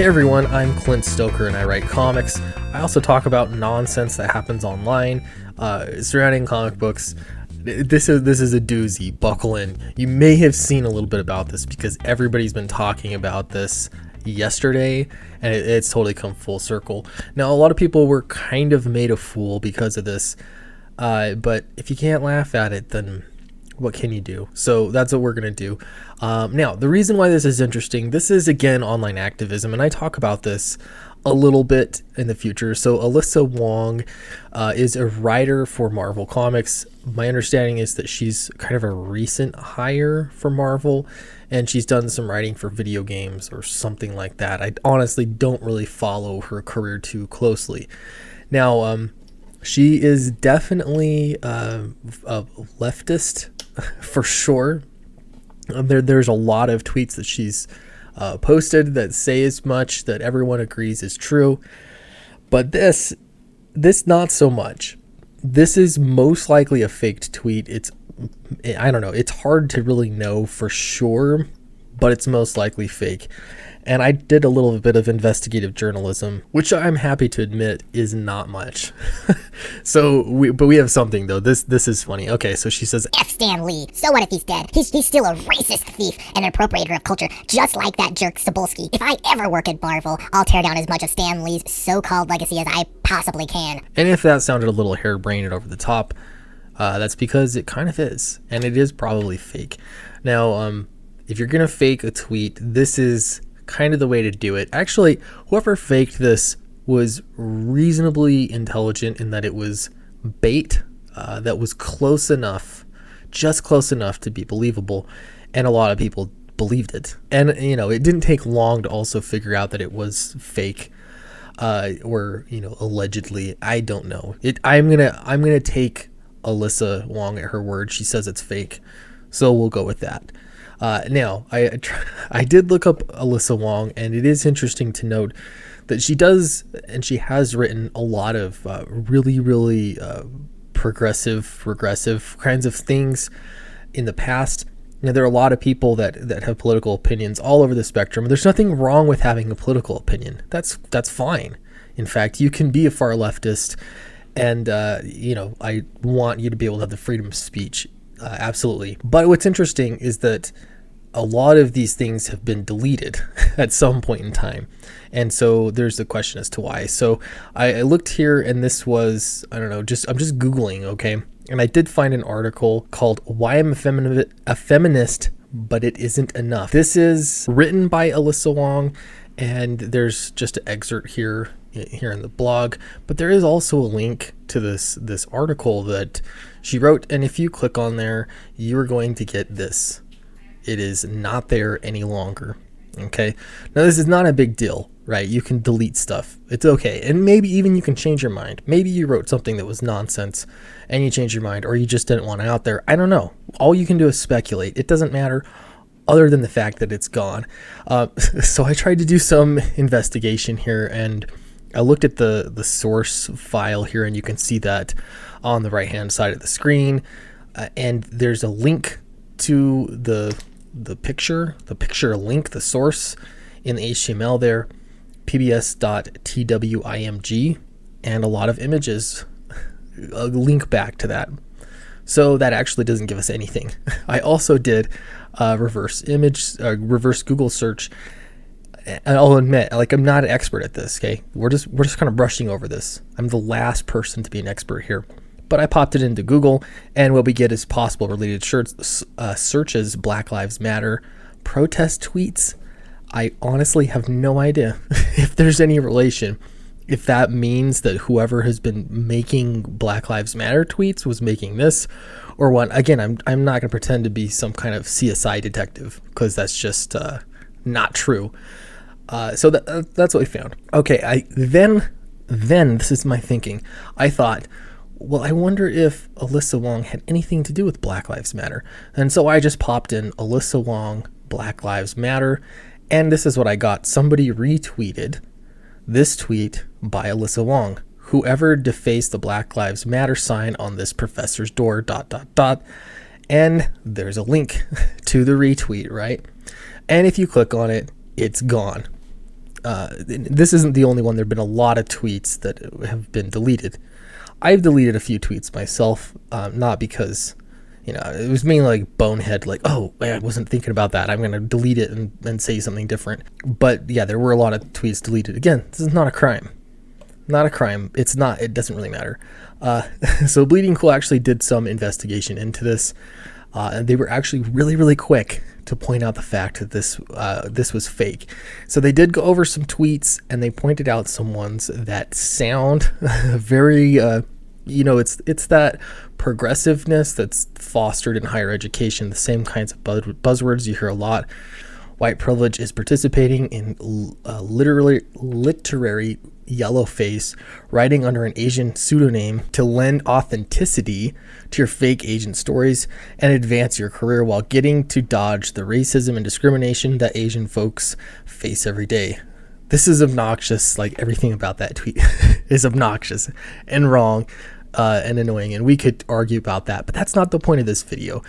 Hey everyone, I'm Clint Stoker and I write comics. I also talk about nonsense that happens online surrounding comic books. This is a doozy. Buckle in. You may have seen a little bit about this because everybody's been talking about this yesterday, and it's totally come full circle. Now, a lot of people were kind of made a fool because of this, but if you can't laugh at it, then what can you do? So that's what we're going to do. Now, the reason why this is interesting, this is, again, online activism, and I talk about this a little bit in the future. So Alyssa Wong is a writer for Marvel Comics. My understanding is that she's kind of a recent hire for Marvel, and she's done some writing for video games or something like that. I honestly don't really follow her career too closely. Now, she is definitely a leftist for sure. There's a lot of tweets that she's posted that say as much, that everyone agrees is true. But this not so much. This is most likely a faked tweet. I don't know. It's hard to really know for sure, but it's most likely fake. And I did a little bit of investigative journalism, which I'm happy to admit is not much. But we have something though. This is funny. Okay, so she says, F Stan Lee. So what if he's dead? He's still a racist thief and an appropriator of culture, just like that jerk Cebulski. If I ever work at Marvel, I'll tear down as much of Stan Lee's so-called legacy as I possibly can. And if that sounded a little harebrained and over the top, that's because it kind of is, and it is probably fake. Now, if you're gonna fake a tweet, this is kind of the way to do it. Actually, whoever faked this was reasonably intelligent in that it was bait that was just close enough to be believable, and a lot of people believed it. And it didn't take long to also figure out that it was fake, or allegedly. I don't know. I'm gonna take Alyssa Wong at her word. She says it's fake, so we'll go with that. Now, I did look up Alyssa Wong, and it is interesting to note that she does, and she has written a lot of really, really regressive kinds of things in the past. There are a lot of people that have political opinions all over the spectrum. There's nothing wrong with having a political opinion. That's fine. In fact, you can be a far leftist, and I want you to be able to have the freedom of speech. Absolutely. But what's interesting is that a lot of these things have been deleted at some point in time. And so there's the question as to why. So I looked here, and this was, I don't know, I'm just Googling, okay? And I did find an article called Why I'm a Feminist, But It Isn't Enough. This is written by Alyssa Wong, and there's just an excerpt here in the blog, but there is also a link to this article that she wrote, and if you click on there, you're going to get this. It is not there any longer. Okay, now this is not a big deal, right? You can delete stuff. It's okay, and maybe even you can change your mind. Maybe you wrote something that was nonsense and you changed your mind, or you just didn't want it out there. I don't know. All you can do is speculate. It doesn't matter, other than the fact that it's gone. So I tried to do some investigation here, and I looked at the source file here, and you can see that on the right hand side of the screen, and there's a link to the picture link, the source in the HTML there, pbs.twimg, and a lot of images, a link back to that. So that actually doesn't give us anything. I also did reverse Google search. And I'll admit, I'm not an expert at this, okay? We're just kind of brushing over this. I'm the last person to be an expert here. But I popped it into Google, and what we get is possible related searches: Black Lives Matter, protest tweets. I honestly have no idea if there's any relation. If that means that whoever has been making Black Lives Matter tweets was making this, or what. Again, I'm not going to pretend to be some kind of CSI detective, because that's just not true. So that's what we found. Okay, then this is my thinking. I thought, well, I wonder if Alyssa Wong had anything to do with Black Lives Matter. And so I just popped in Alyssa Wong, Black Lives Matter, and this is what I got. Somebody retweeted this tweet by Alyssa Wong. Whoever defaced the Black Lives Matter sign on this professor's door, ... And there's a link to the retweet, right? And if you click on it, it's gone. this isn't the only one. There have been a lot of tweets that have been deleted. I've deleted a few tweets myself, not because, it was mainly like bonehead, like, oh, I wasn't thinking about that, I'm going to delete it and say something different. But yeah, there were a lot of tweets deleted. Again, this is not a crime. Not a crime. It doesn't really matter. So Bleeding Cool actually did some investigation into this. And they were actually really, really quick to point out the fact that this was fake. So they did go over some tweets, and they pointed out some ones that sound very, it's that progressiveness that's fostered in higher education, the same kinds of buzzwords you hear a lot. White privilege is participating in literary yellowface, writing under an Asian pseudonym to lend authenticity to your fake Asian stories and advance your career while getting to dodge the racism and discrimination that Asian folks face every day. This is obnoxious. Like, everything about that tweet is obnoxious and wrong and annoying, and we could argue about that, but that's not the point of this video.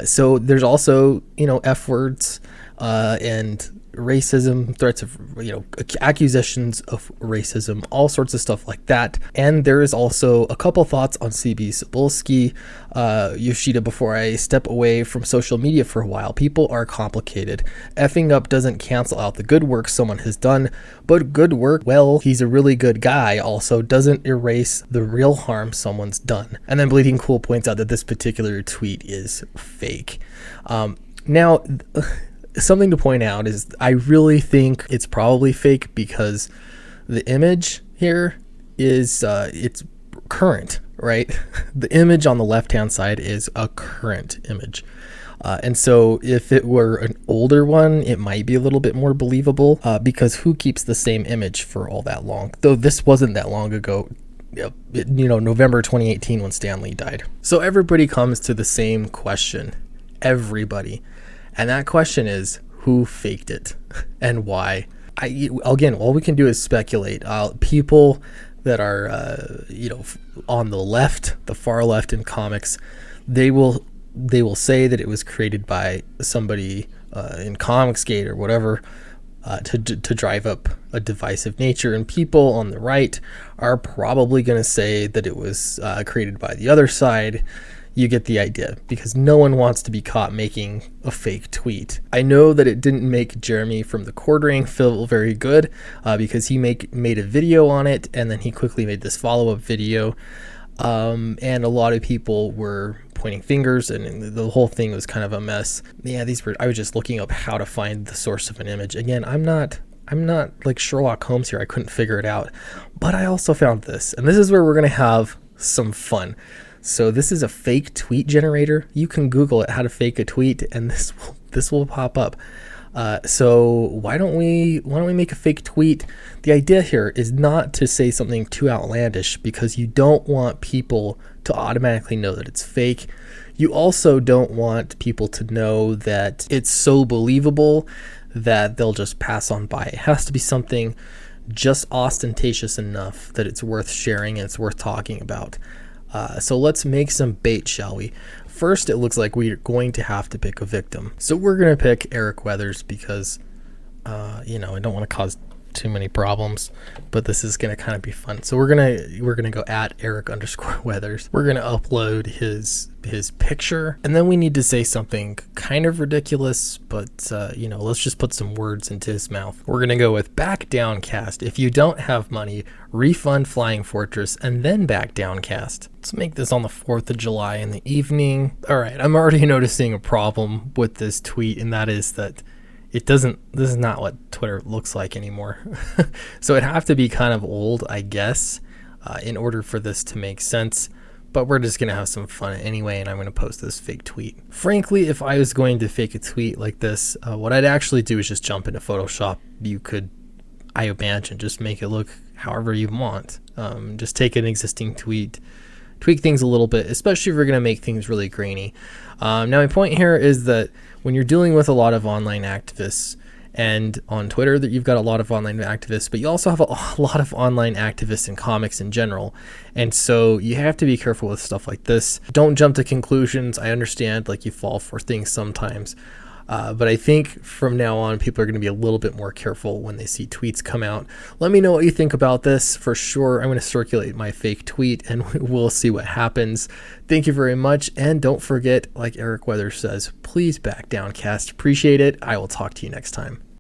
So there's also, F words and racism, threats of, accusations of racism, all sorts of stuff like that. And there is also a couple thoughts on CB Cebulski. Yoshida, before I step away from social media for a while, people are complicated. Effing up doesn't cancel out the good work someone has done, but good work, well, he's a really good guy, also doesn't erase the real harm someone's done. And then Bleeding Cool points out that this particular tweet is fake. Now, something to point out is I really think it's probably fake because the image here is it's current, right? The image on the left-hand side is a current image. And so if it were an older one, it might be a little bit more believable because who keeps the same image for all that long? Though this wasn't that long ago. November 2018 when Stan Lee died. So everybody comes to the same question. Everybody. And that question is, who faked it and why? Again, all we can do is speculate. People that are, on the left, the far left in comics, they will say that it was created by somebody in Comicsgate or whatever to drive up a divisive nature. And people on the right are probably going to say that it was created by the other side. You get the idea, because no one wants to be caught making a fake tweet. I know that it didn't make Jeremy from the Quartering feel very good because he made a video on it, and then he quickly made this follow-up video. And a lot of people were pointing fingers, and the whole thing was kind of a mess. Yeah, I was just looking up how to find the source of an image. Again, I'm not like Sherlock Holmes here. I couldn't figure it out. But I also found this, and this is where we're going to have some fun. So this is a fake tweet generator. You can Google it, how to fake a tweet, and this will pop up. So why don't we make a fake tweet? The idea here is not to say something too outlandish because you don't want people to automatically know that it's fake. You also don't want people to know that it's so believable that they'll just pass on by. It has to be something just ostentatious enough that it's worth sharing and it's worth talking about. So let's make some bait, shall we? First, it looks like we're going to have to pick a victim. So we're going to pick Eric Weathers because, I don't want to cause too many problems, but this is going to kind of be fun. So we're gonna go at Eric_Weathers. We're gonna upload his picture, and then we need to say something kind of ridiculous, but let's just put some words into his mouth. We're gonna go with back downcast. If you don't have money, refund Flying Fortress, and then back downcast. Let's make this on the 4th of July in the evening. All right, I'm already noticing a problem with this tweet, and that is that this is not what Twitter looks like anymore. So it'd have to be kind of old, I guess, in order for this to make sense. But we're just going to have some fun anyway, and I'm going to post this fake tweet. Frankly, if I was going to fake a tweet like this, what I'd actually do is just jump into Photoshop. You could, I imagine, just make it look however you want. Just take an existing tweet, tweak things a little bit, especially if you're going to make things really grainy. Now, my point here is that when you're dealing with a lot of online activists, and on Twitter that you've got a lot of online activists, but you also have a lot of online activists in comics in general. And so you have to be careful with stuff like this. Don't jump to conclusions. I understand, like, you fall for things sometimes. But I think from now on, people are going to be a little bit more careful when they see tweets come out. Let me know what you think about this. For sure, I'm going to circulate my fake tweet and we'll see what happens. Thank you very much. And don't forget, like Eric Weathers says, please back down, cast. Appreciate it. I will talk to you next time.